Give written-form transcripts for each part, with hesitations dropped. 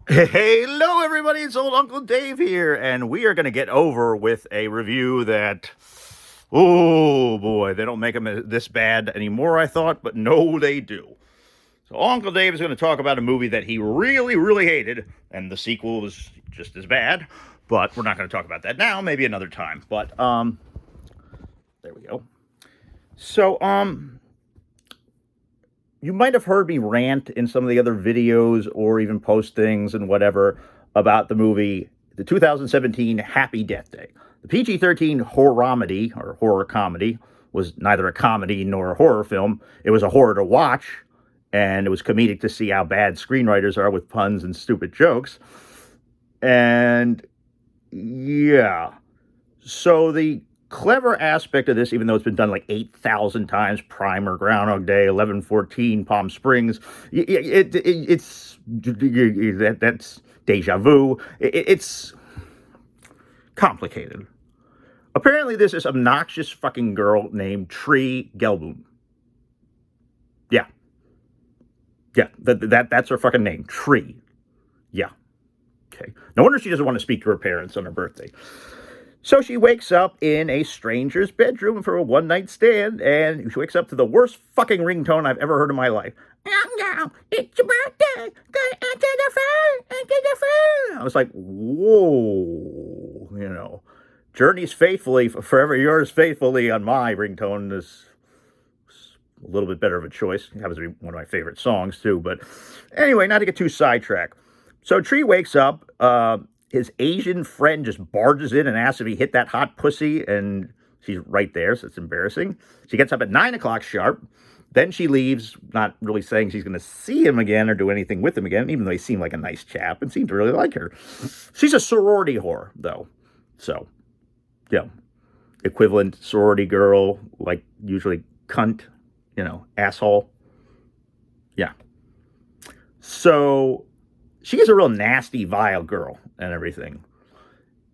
Hello, everybody. It's old Uncle Dave here, and we are going to get over with a review that, oh boy, they don't make them this bad anymore, I thought, but no, they do. So, Uncle Dave is going to talk about a movie that he really, really hated, and the sequel was just as bad, but we're not going to talk about that now, maybe another time. But, there we go. So, you might have heard me rant in some of the other videos or even post things and whatever about the movie, the 2017 Happy Death Day. The PG 13 horror-comedy, or horror comedy, was neither a comedy nor a horror film. It was a horror to watch, and it was comedic to see how bad screenwriters are with puns and stupid jokes. And yeah. So the clever aspect of this, even though it's been done like 8,000 times, Primer, Groundhog Day, 11/14, Palm Springs, that's deja vu. It's complicated. Apparently, there's this obnoxious fucking girl named Tree Gelboom. Yeah, yeah, that's her fucking name, Tree. Yeah, okay. No wonder she doesn't want to speak to her parents on her birthday. So she wakes up in a stranger's bedroom for a one night stand, and she wakes up to the worst fucking ringtone I've ever heard in my life. It's your birthday. Gotta answer the phone. Answer the phone. I was like, whoa, Journey's faithfully, forever yours faithfully on my ringtone is a little bit better of a choice. It happens to be one of my favorite songs, too. But anyway, not to get too sidetracked. So Tree wakes up. His Asian friend just barges in and asks if he hit that hot pussy, and she's right there, so it's embarrassing. She gets up at 9 o'clock sharp. Then she leaves, not really saying she's going to see him again or do anything with him again, even though he seemed like a nice chap and seemed to really like her. She's a sorority whore, though. So, yeah. Equivalent sorority girl, like usually cunt, asshole. Yeah. So she is a real nasty, vile girl and everything.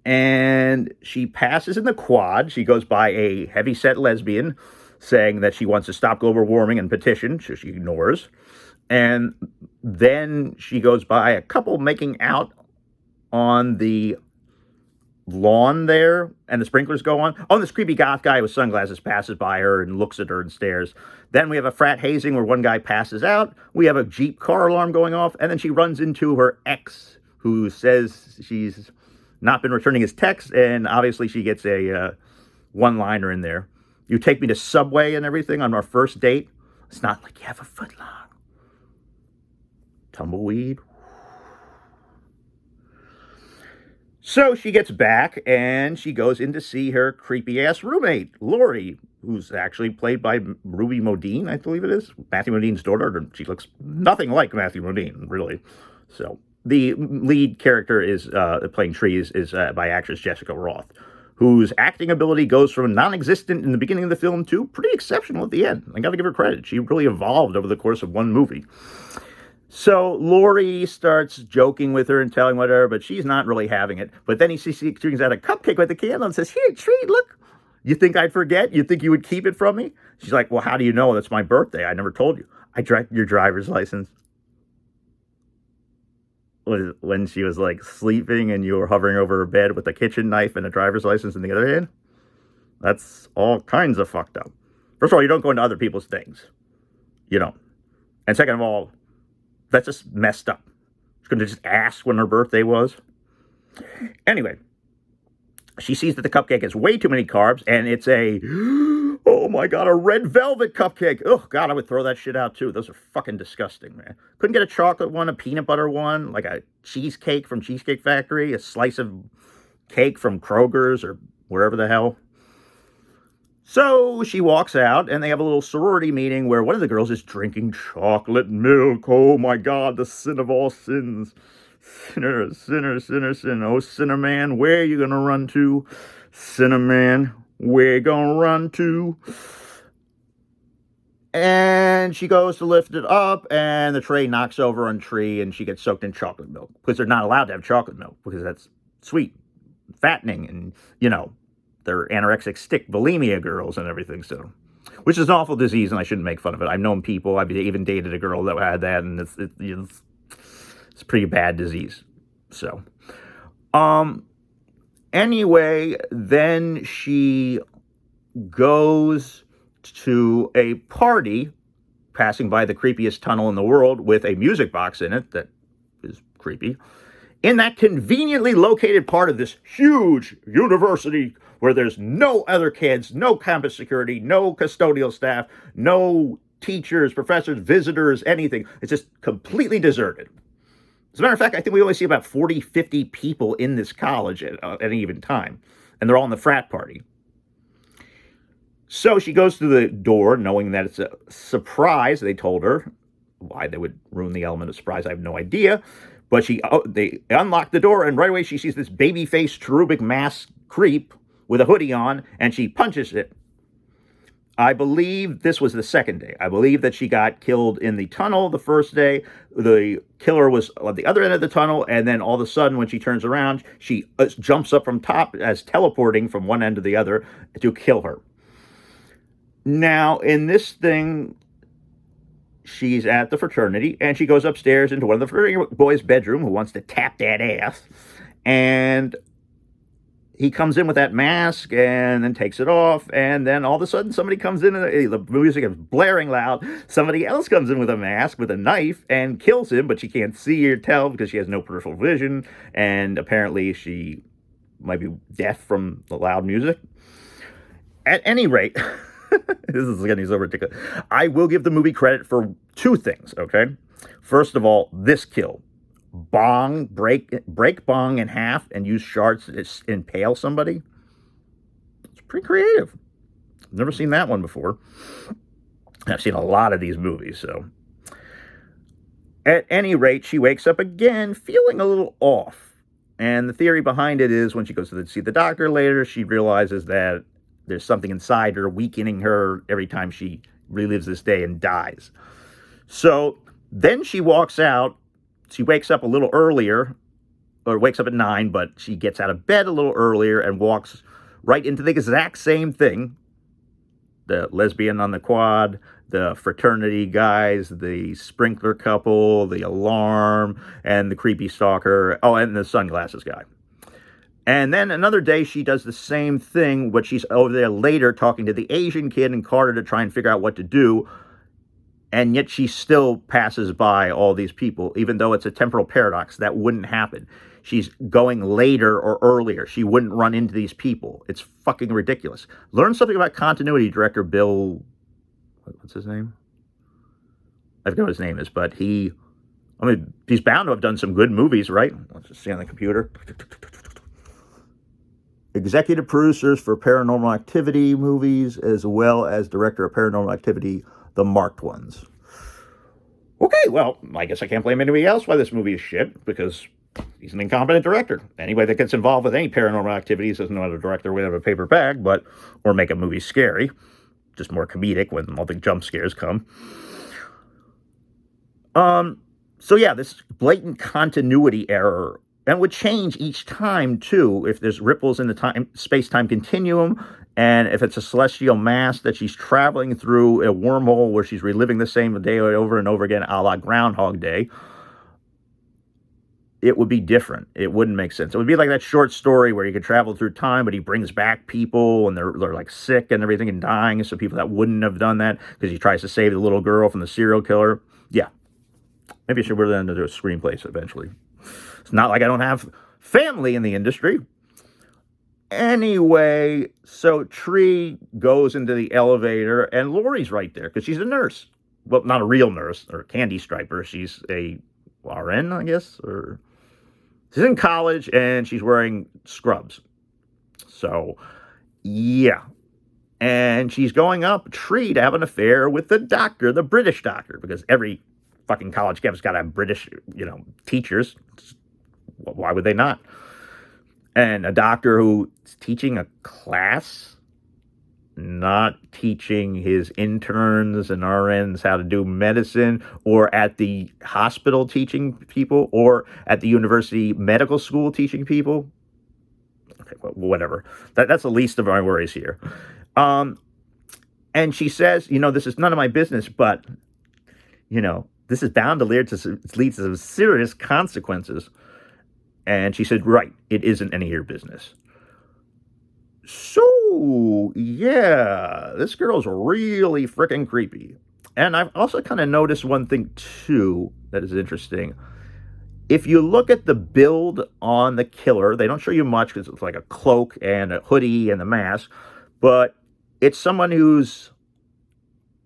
And she passes in the quad. She goes by a heavyset lesbian saying that she wants to stop global warming and petition, so she ignores. And then she goes by a couple making out on the lawn there, and the sprinklers go on. Oh, and this creepy goth guy with sunglasses passes by her and looks at her and stares. Then we have a frat hazing where one guy passes out. We have a Jeep car alarm going off, and then she runs into her ex, who says she's not been returning his texts, and obviously she gets a one-liner in there. You take me to Subway and everything on our first date. It's not like you have a foot long. Tumbleweed. So she gets back and she goes in to see her creepy ass roommate, Lori, who's actually played by Ruby Modine, I believe it is, Matthew Modine's daughter. She looks nothing like Matthew Modine, really. So the lead character is playing Tree is by actress Jessica Roth, whose acting ability goes from non-existent in the beginning of the film to pretty exceptional at the end. I got to give her credit. She really evolved over the course of one movie. So Lori starts joking with her and telling whatever, but she's not really having it. But then she brings out a cupcake with a candle and says, "Here, Treat, look. You think I'd forget? You think you would keep it from me?" She's like, "Well, how do you know? That's my birthday. I never told you. I tracked your driver's license." When she was like sleeping and you were hovering over her bed with a kitchen knife and a driver's license in the other hand. That's all kinds of fucked up. First of all, you don't go into other people's things. You don't. And second of all, that's just messed up. She's going to just ask when her birthday was. Anyway, she sees that the cupcake has way too many carbs, and it's oh my God, a red velvet cupcake. Oh God, I would throw that shit out too. Those are fucking disgusting, man. Couldn't get a chocolate one, a peanut butter one, like a cheesecake from Cheesecake Factory, a slice of cake from Kroger's or wherever the hell. So she walks out, and they have a little sorority meeting where one of the girls is drinking chocolate milk. Oh my God, the sin of all sins. Sinner, sinner, sinner, sin. Oh, sinner man, where you gonna run to? Sinner man, where you gonna run to? And she goes to lift it up, and the tray knocks over on Tree, and she gets soaked in chocolate milk. Because they're not allowed to have chocolate milk, because that's sweet, fattening, and, they're anorexic stick bulimia girls and everything, so. Which is an awful disease, and I shouldn't make fun of it. I've known people, I've even dated a girl that had that, and it's It's a pretty bad disease. So, anyway, then she goes to a party passing by the creepiest tunnel in the world with a music box in it that is creepy, in that conveniently located part of this huge university where there's no other kids, no campus security, no custodial staff, no teachers, professors, visitors, anything. It's just completely deserted. As a matter of fact, I think we only see about 40, 50 people in this college at any given time, and they're all in the frat party. So she goes through the door knowing that it's a surprise. They told her. Why they would ruin the element of surprise, I have no idea. But they unlock the door, and right away she sees this baby-faced cherubic mask creep with a hoodie on, and she punches it. I believe this was the second day. I believe that she got killed in the tunnel the first day. The killer was at the other end of the tunnel, and then all of a sudden, when she turns around, she jumps up from top as teleporting from one end to the other to kill her. Now, in this thing, she's at the fraternity, and she goes upstairs into one of the fraternity boys' bedroom who wants to tap that ass, and he comes in with that mask and then takes it off, and then all of a sudden somebody comes in, and the music is blaring loud. Somebody else comes in with a mask with a knife and kills him, but she can't see or tell because she has no peripheral vision, and apparently she might be deaf from the loud music. At any rate, this is getting so ridiculous. I will give the movie credit for two things, okay? First of all, this kill. Break bong in half and use shards to impale somebody. It's pretty creative. I've never seen that one before. I've seen a lot of these movies, so. At any rate, she wakes up again feeling a little off. And the theory behind it is when she goes to see the doctor later, she realizes that there's something inside her weakening her every time she relives this day and dies. So then she walks out. She wakes up a little earlier, or wakes up at 9, but she gets out of bed a little earlier and walks right into the exact same thing. The lesbian on the quad, the fraternity guys, the sprinkler couple, the alarm, and the creepy stalker. Oh, and the sunglasses guy. And then another day, she does the same thing, but she's over there later talking to the Asian kid and Carter to try and figure out what to do. And yet she still passes by all these people, even though it's a temporal paradox. That wouldn't happen. She's going later or earlier. She wouldn't run into these people. It's fucking ridiculous. Learn something about continuity, director Bill... What's his name? I forget what his name is, but he's bound to have done some good movies, right? Let's just see on the computer. Executive producers for Paranormal Activity movies, as well as director of Paranormal Activity, the marked ones. Okay, well, I guess I can't blame anybody else why this movie is shit, because he's an incompetent director. Anybody that gets involved with any paranormal activities doesn't know how to direct their way out of a paper bag, or make a movie scary. Just more comedic when all the jump scares come. So yeah, this blatant continuity error, and would change each time too, if there's ripples in the space-time continuum, and if it's a celestial mass that she's traveling through a wormhole where she's reliving the same day over and over again, a la Groundhog Day, it would be different. It wouldn't make sense. It would be like that short story where you could travel through time, but he brings back people and they're like sick and everything and dying. So people that wouldn't have done that because he tries to save the little girl from the serial killer. Yeah. Maybe I should put that into a screenplay eventually. It's not like I don't have family in the industry. Anyway, so Tree goes into the elevator and Laurie's right there because she's a nurse. Well, not a real nurse or a candy striper. She's a RN, I guess, or she's in college and she's wearing scrubs. So, yeah. And she's going up Tree to have an affair with the doctor, the British doctor, because every fucking college campus got to have British, teachers. Why would they not? And a doctor who's teaching a class, not teaching his interns and RNs how to do medicine, or at the hospital teaching people, or at the university medical school teaching people. Okay, well, whatever. That's the least of my worries here. And she says, this is none of my business, but, This is bound to lead to some serious consequences. And she said, right, it isn't any of your business. So, yeah, this girl's really freaking creepy. And I've also kind of noticed one thing, too, that is interesting. If you look at the build on the killer, they don't show you much because it's like a cloak and a hoodie and a mask, but it's someone who's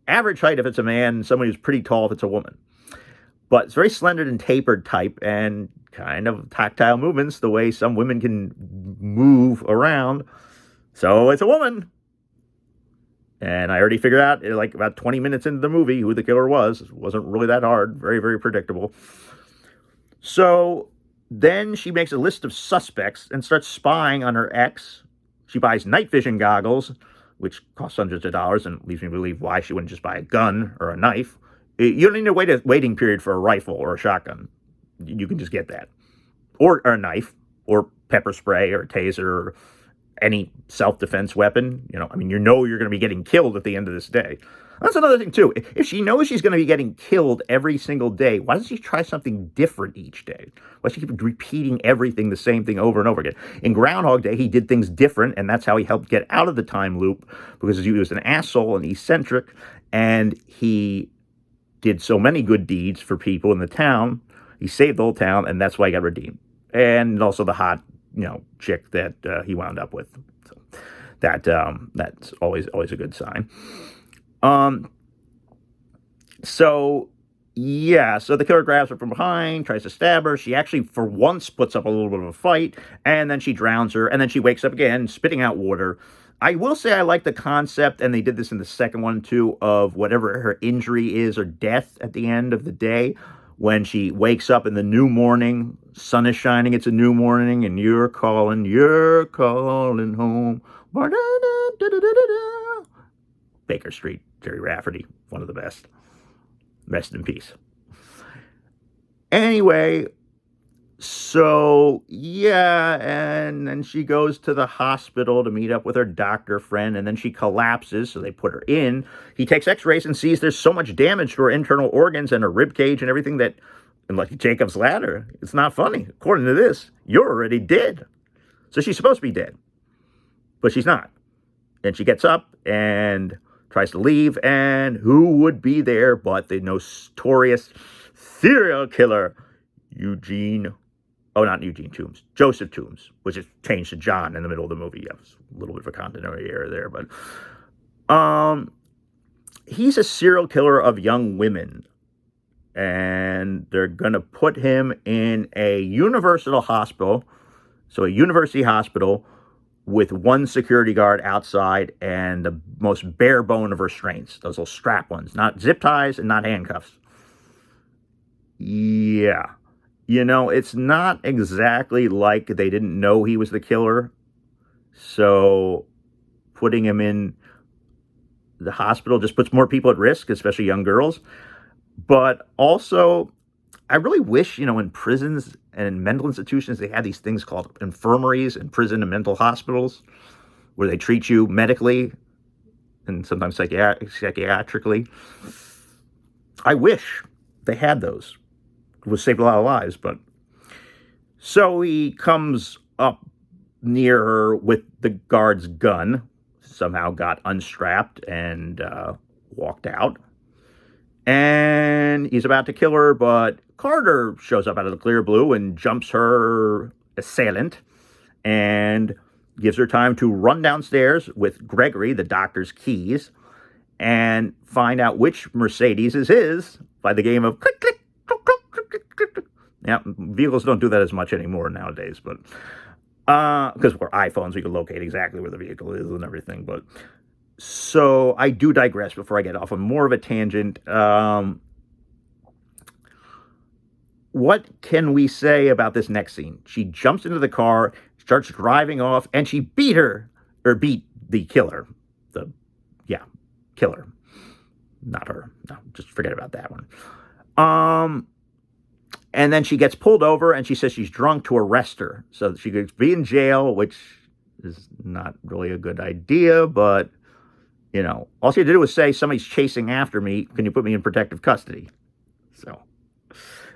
average height if it's a man, someone who's pretty tall if it's a woman. But it's very slender and tapered type and kind of tactile movements, the way some women can move around. So it's a woman. And I already figured out, like about 20 minutes into the movie, who the killer was. It wasn't really that hard. Very, very predictable. So then she makes a list of suspects and starts spying on her ex. She buys night vision goggles, which cost hundreds of dollars, and leaves me to believe why she wouldn't just buy a gun or a knife. You don't need a waiting period for a rifle or a shotgun. You can just get that. Or a knife, or pepper spray, or a taser, or any self-defense weapon. You know you're going to be getting killed at the end of this day. That's another thing, too. If she knows she's going to be getting killed every single day, why doesn't she try something different each day? Why does she keep repeating everything, the same thing over and over again? In Groundhog Day, he did things different, and that's how he helped get out of the time loop, because he was an asshole and eccentric, and he did so many good deeds for people in the town. He saved the whole town, and that's why he got redeemed. And also the hot, chick that he wound up with. So that's always a good sign. So the killer grabs her from behind, tries to stab her. She actually, for once, puts up a little bit of a fight, and then she drowns her, and then she wakes up again, spitting out water. I will say I like the concept, and they did this in the second one, too, of whatever her injury is or death at the end of the day. When she wakes up in the new morning, sun is shining, it's a new morning, and you're calling home. Baker Street, Jerry Rafferty, one of the best. Rest in peace. Anyway, so, and then she goes to the hospital to meet up with her doctor friend, and then she collapses, so they put her in. He takes x-rays and sees there's so much damage to her internal organs and her rib cage and everything that, and like Jacob's Ladder, it's not funny. According to this, you're already dead. So she's supposed to be dead, but she's not. And she gets up and tries to leave, and who would be there but the notorious serial killer, Joseph Toombs, which is changed to John in the middle of the movie. Yeah, a little bit of a continuity error there, but he's a serial killer of young women, and they're gonna put him in a universal hospital, so a university hospital, with one security guard outside and the most bare bone of restraints, those little strap ones, not zip ties and not handcuffs. Yeah. It's not exactly like they didn't know he was the killer. So putting him in the hospital just puts more people at risk, especially young girls. But also, I really wish, in prisons and mental institutions, they had these things called infirmaries in prison and mental hospitals, where they treat you medically and sometimes psychiatrically. I wish they had those. It would save a lot of lives, but... So he comes up near her with the guard's gun, somehow got unstrapped and walked out. And he's about to kill her, but Carter shows up out of the clear blue and jumps her assailant and gives her time to run downstairs with Gregory, the doctor's keys, and find out which Mercedes is his by the game of click, click, click, click, click, click, click. Yeah, vehicles don't do that as much anymore nowadays, but because we're iPhones, we can locate exactly where the vehicle is and everything, but... So I do digress before I get off on more of a tangent. What can we say about this next scene? She jumps into the car, starts driving off, and she beat the killer. Killer. Not her. No, just forget about that one. And then she gets pulled over, and she says she's drunk to arrest her. So she could be in jail, which is not really a good idea, but... all she had to do was say, somebody's chasing after me. Can you put me in protective custody? So,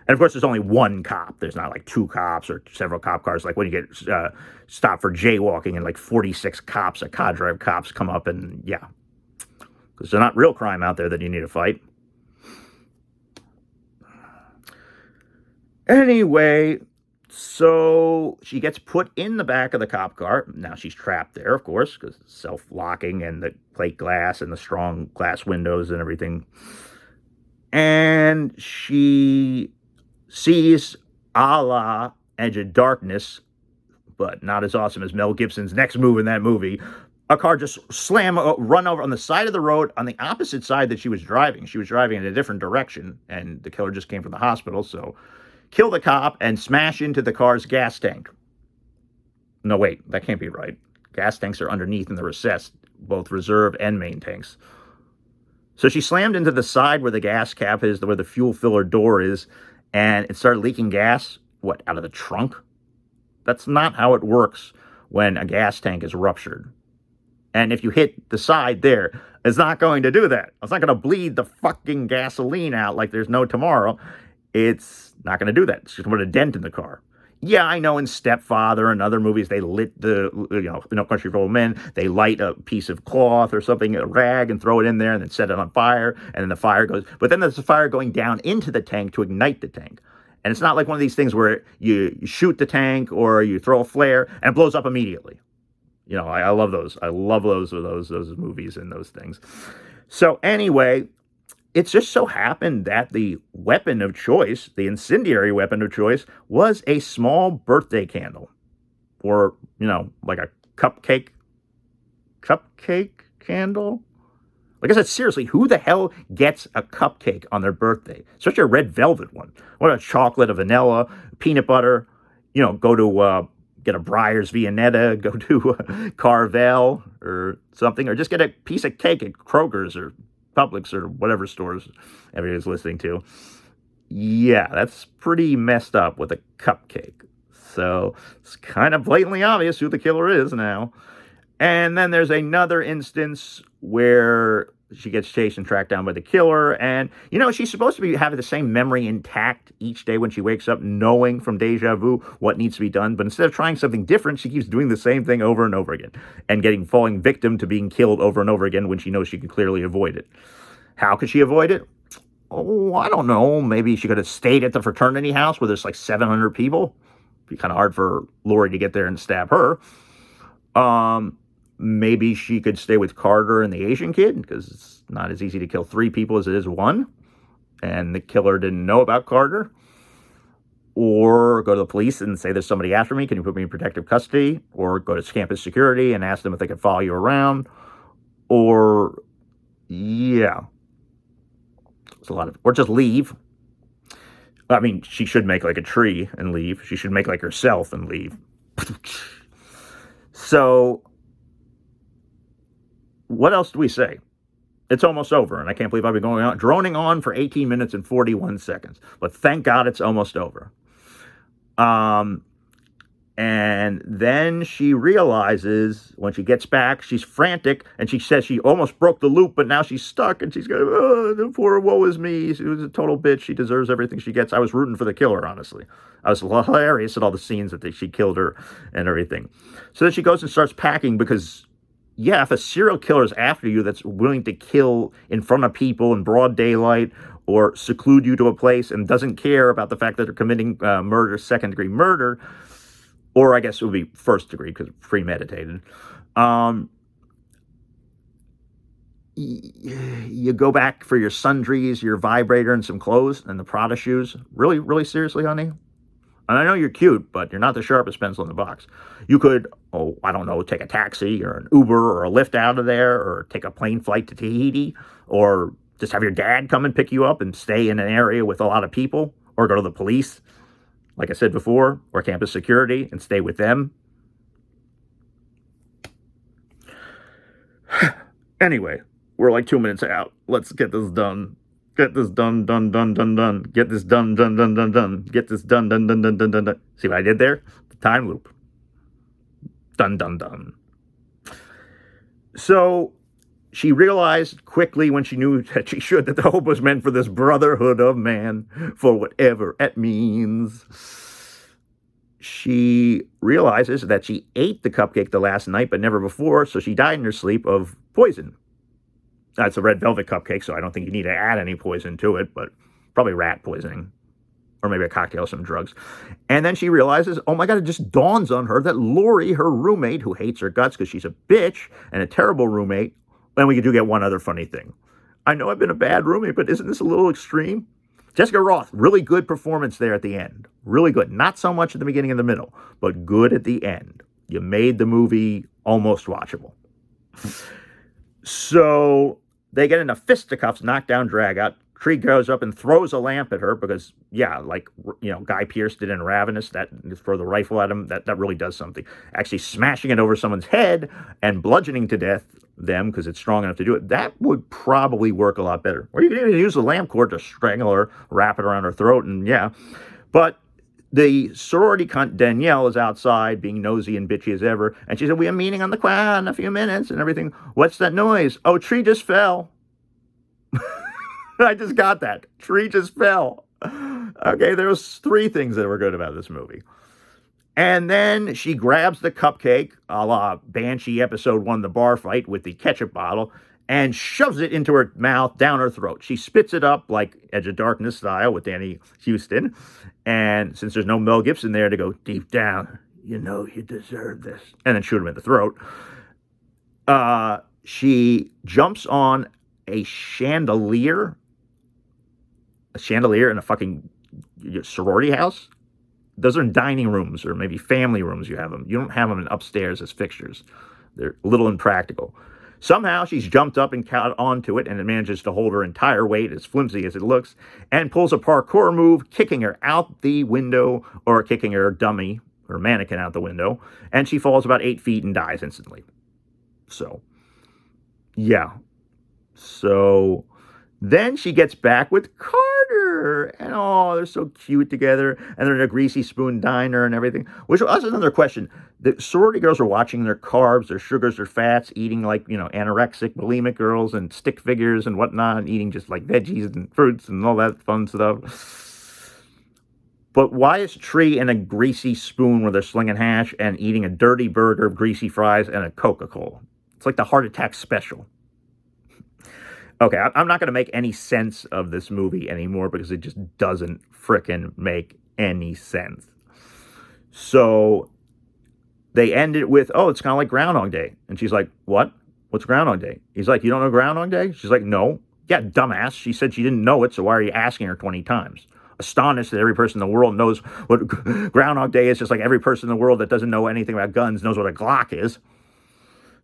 and of course, there's only one cop. There's not like two cops or several cop cars. Like when you get stopped for jaywalking and like 46 cops, a cadre of cops come up and yeah. Because there's not real crime out there that you need to fight. Anyway, so she gets put in the back of the cop car. Now she's trapped there, of course, because self-locking and the plate glass and the strong glass windows and everything. And she sees a la Edge of Darkness, but not as awesome as Mel Gibson's next move in that movie. A car just run over on the side of the road on the opposite side that she was driving. She was driving in a different direction, and the killer just came from the hospital, so kill the cop and smash into the car's gas tank. No, wait, that can't be right. Gas tanks are underneath in the recess, both reserve and main tanks. So she slammed into the side where the gas cap is, where the fuel filler door is, and it started leaking gas, out of the trunk? That's not how it works when a gas tank is ruptured. And if you hit the side there, it's not going to do that. It's not going to bleed the fucking gasoline out like there's no tomorrow. It's not going to do that. It's just going to put a dent in the car. Yeah, I know in Stepfather and other movies, they lit No Country for Old Men, they light a piece of cloth or something, a rag, and throw it in there and then set it on fire, and then the fire goes. But then there's a fire going down into the tank to ignite the tank. And it's not like one of these things where you shoot the tank or you throw a flare and it blows up immediately. I love those. I love those movies and those things. So anyway, it just so happened that the weapon of choice, the incendiary weapon of choice, was a small birthday candle. Or, like a cupcake candle? Like I said, seriously, who the hell gets a cupcake on their birthday? Especially a red velvet one. What about chocolate, a vanilla, peanut butter? Go to get a Breyers Viennetta, go to Carvel or something, or just get a piece of cake at Kroger's or Publix or whatever stores everybody's listening to. Yeah, that's pretty messed up with a cupcake. So it's kind of blatantly obvious who the killer is now. And then there's another instance where she gets chased and tracked down by the killer. And, she's supposed to be having the same memory intact each day when she wakes up, knowing from deja vu what needs to be done. But instead of trying something different, she keeps doing the same thing over and over again and falling victim to being killed over and over again when she knows she can clearly avoid it. How could she avoid it? Oh, I don't know. Maybe she could have stayed at the fraternity house where there's like 700 people. It'd be kind of hard for Lori to get there and stab her. Maybe she could stay with Carter and the Asian kid, because it's not as easy to kill 3 people as it is 1. And the killer didn't know about Carter. Or go to the police and say, there's somebody after me. Can you put me in protective custody? Or go to campus security and ask them if they could follow you around. Or, yeah. It's a lot of, or just leave. I mean, she should make like a tree and leave. She should make like herself and leave. So, what else do we say? It's almost over, and I can't believe I've been droning on for 18 minutes and 41 seconds. But thank God it's almost over. And then she realizes when she gets back, she's frantic, and she says she almost broke the loop, but now she's stuck, and she's going, the poor woe is me. She was a total bitch. She deserves everything she gets. I was rooting for the killer, honestly. I was hilarious at all the scenes that she killed her and everything. So then she goes and starts packing because, yeah, if a serial killer is after you that's willing to kill in front of people in broad daylight or seclude you to a place and doesn't care about the fact that they're committing murder, second-degree murder, or I guess it would be first degree because premeditated, you go back for your sundries, your vibrator, and some clothes and the Prada shoes. Really, really seriously, honey? And I know you're cute, but you're not the sharpest pencil in the box. You could, take a taxi or an Uber or a Lyft out of there, or take a plane flight to Tahiti, or just have your dad come and pick you up and stay in an area with a lot of people, or go to the police, like I said before, or campus security and stay with them. Anyway, we're like 2 minutes out. Let's get this done. Get this done. Get this done. Get this done. See what I did there? The time loop. Done. So, She realized quickly when she knew that she should that the hope was meant for this brotherhood of man, for whatever it means. She realizes that she ate the cupcake the last night, but never before, so she died in her sleep of poison. It's a red velvet cupcake, so I don't think you need to add any poison to it, but probably rat poisoning. Or maybe a cocktail, some drugs. And then she realizes, oh my God, it just dawns on her that Lori, her roommate, who hates her guts because she's a bitch and a terrible roommate, and we do get one other funny thing. I know I've been a bad roommate, but isn't this a little extreme? Jessica Roth, really good performance there at the end. Really good. Not so much at the beginning and the middle, but good at the end. You made the movie almost watchable. So they get into fisticuffs, knockdown, drag out. Tree goes up and throws a lamp at her because, yeah, like, Guy Pearce did in Ravenous, that throw the rifle at him, that really does something. Actually smashing it over someone's head and bludgeoning to death them because it's strong enough to do it, that would probably work a lot better. Or you can even use the lamp cord to strangle her, wrap it around her throat, and yeah. But the sorority cunt Danielle is outside being nosy and bitchy as ever, and she said, we have a meeting on the quad in a few minutes and everything. What's that noise? Oh, Tree just fell. I just got that. Tree just fell. Okay, there was 3 things that were good about this movie. And then she grabs the cupcake, a la Banshee episode 1, the bar fight, with the ketchup bottle, and shoves it into her mouth, down her throat. She spits it up like Edge of Darkness style with Danny Houston. And since there's no Mel Gibson there to go deep down, you deserve this, and then shoot him in the throat, she jumps on a chandelier in a fucking sorority house. Those are in dining rooms or maybe family rooms you have them. You don't have them upstairs as fixtures. They're a little impractical. Somehow she's jumped up and caught onto it, and it manages to hold her entire weight, as flimsy as it looks, and pulls a parkour move, kicking her out the window, or kicking her dummy, or mannequin out the window, and she falls about 8 feet and dies instantly. So, yeah. So then she gets back with Carter, and they're so cute together, and they're in a Greasy Spoon diner and everything. Which was another question. The sorority girls are watching their carbs, their sugars, their fats, eating like, anorexic, bulimic girls and stick figures and whatnot, and eating just like veggies and fruits and all that fun stuff. But why is Tree in a Greasy Spoon where they're slinging hash and eating a dirty burger of greasy fries and a Coca-Cola? It's like the Heart Attack special. Okay, I'm not going to make any sense of this movie anymore because it just doesn't frickin' make any sense. So they end it with, it's kind of like Groundhog Day. And she's like, what? What's Groundhog Day? He's like, you don't know Groundhog Day? She's like, no. Yeah, dumbass. She said she didn't know it, so why are you asking her 20 times? Astonished that every person in the world knows what Groundhog Day is, just like every person in the world that doesn't know anything about guns knows what a Glock is.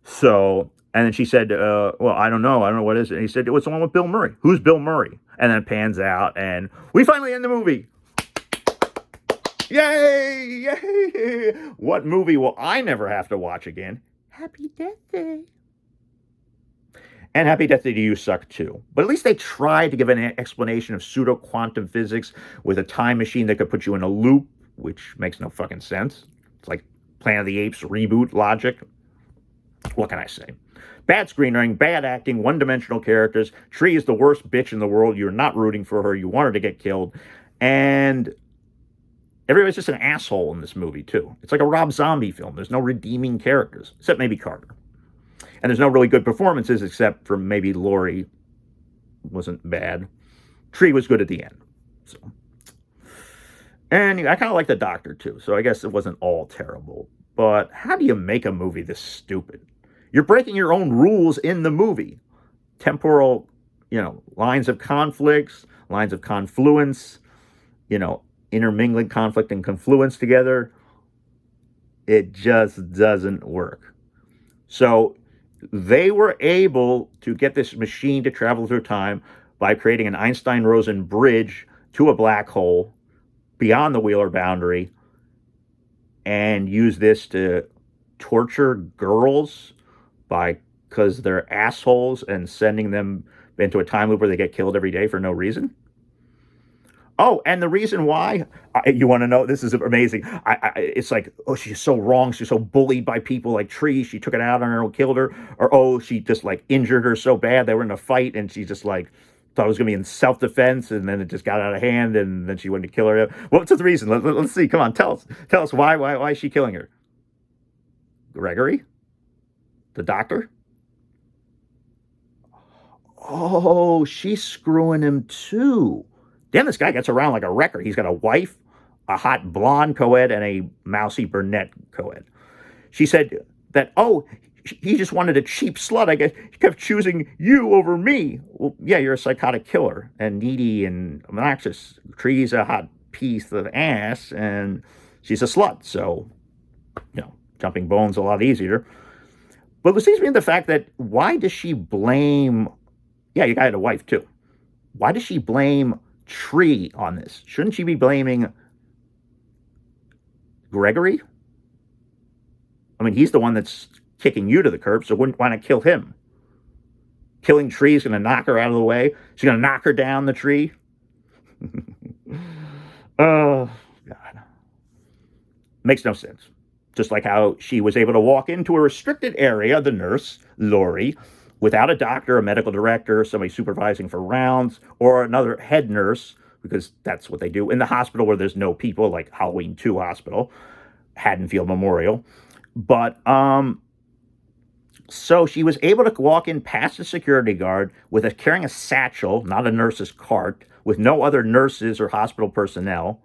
So... And then she said, well, I don't know what it is. And he said, it was the one with Bill Murray. Who's Bill Murray? And then it pans out, and we finally end the movie. Yay! Yay! What movie will I never have to watch again? Happy Death Day. And Happy Death Day to You sucked too. But at least they tried to give an explanation of pseudo-quantum physics with a time machine that could put you in a loop, which makes no fucking sense. It's like Planet of the Apes reboot logic. What can I say? Bad screenwriting, bad acting, one-dimensional characters. Tree is the worst bitch in the world. You're not rooting for her. You want her to get killed. And everybody's just an asshole in this movie, too. It's like a Rob Zombie film. There's no redeeming characters, except maybe Carter. And there's no really good performances, except for maybe Lori wasn't bad. Tree was good at the end. So, and I kind of like the Doctor, too. So I guess it wasn't all terrible. But how do you make a movie this stupid? You're breaking your own rules in the movie. Temporal, lines of conflicts, lines of confluence, intermingling conflict and confluence together. It just doesn't work. So they were able to get this machine to travel through time by creating an Einstein-Rosen bridge to a black hole beyond the Wheeler boundary and use this to torture girls because they're assholes and sending them into a time loop where they get killed every day for no reason. Oh, and the reason why, you want to know, this is amazing. It's like, oh, she's so wrong. She's so bullied by people like Tree. She took it out on her and killed her. Or, oh, she just like injured her so bad. They were in a fight and she just like thought it was going to be in self defense. And then it just got out of hand and then she went to kill her. What's the reason? Let's see. Come on. Tell us why is she killing her? Gregory? The doctor? Oh, she's screwing him too. Damn, this guy gets around like a wrecker. He's got a wife, a hot blonde co-ed, and a mousy brunette co-ed. She said that, oh, he just wanted a cheap slut. I guess he kept choosing you over me. Well, yeah, you're a psychotic killer and needy and obnoxious. Tree's a hot piece of ass, and she's a slut. So, jumping bones a lot easier. But it seems to me the fact that why does she blame? Yeah, you got a wife too. Why does she blame Tree on this? Shouldn't she be blaming Gregory? I mean, he's the one that's kicking you to the curb, so wouldn't want to kill him. Killing Tree is going to knock her out of the way. She's going to knock her down the tree. Oh, God. Makes no sense. Just like how she was able to walk into a restricted area, the nurse, Lori, without a doctor, a medical director, somebody supervising for rounds, or another head nurse, because that's what they do in the hospital where there's no people, like Halloween 2 Hospital, Haddonfield Memorial. But, so she was able to walk in past the security guard carrying a satchel, not a nurse's cart, with no other nurses or hospital personnel.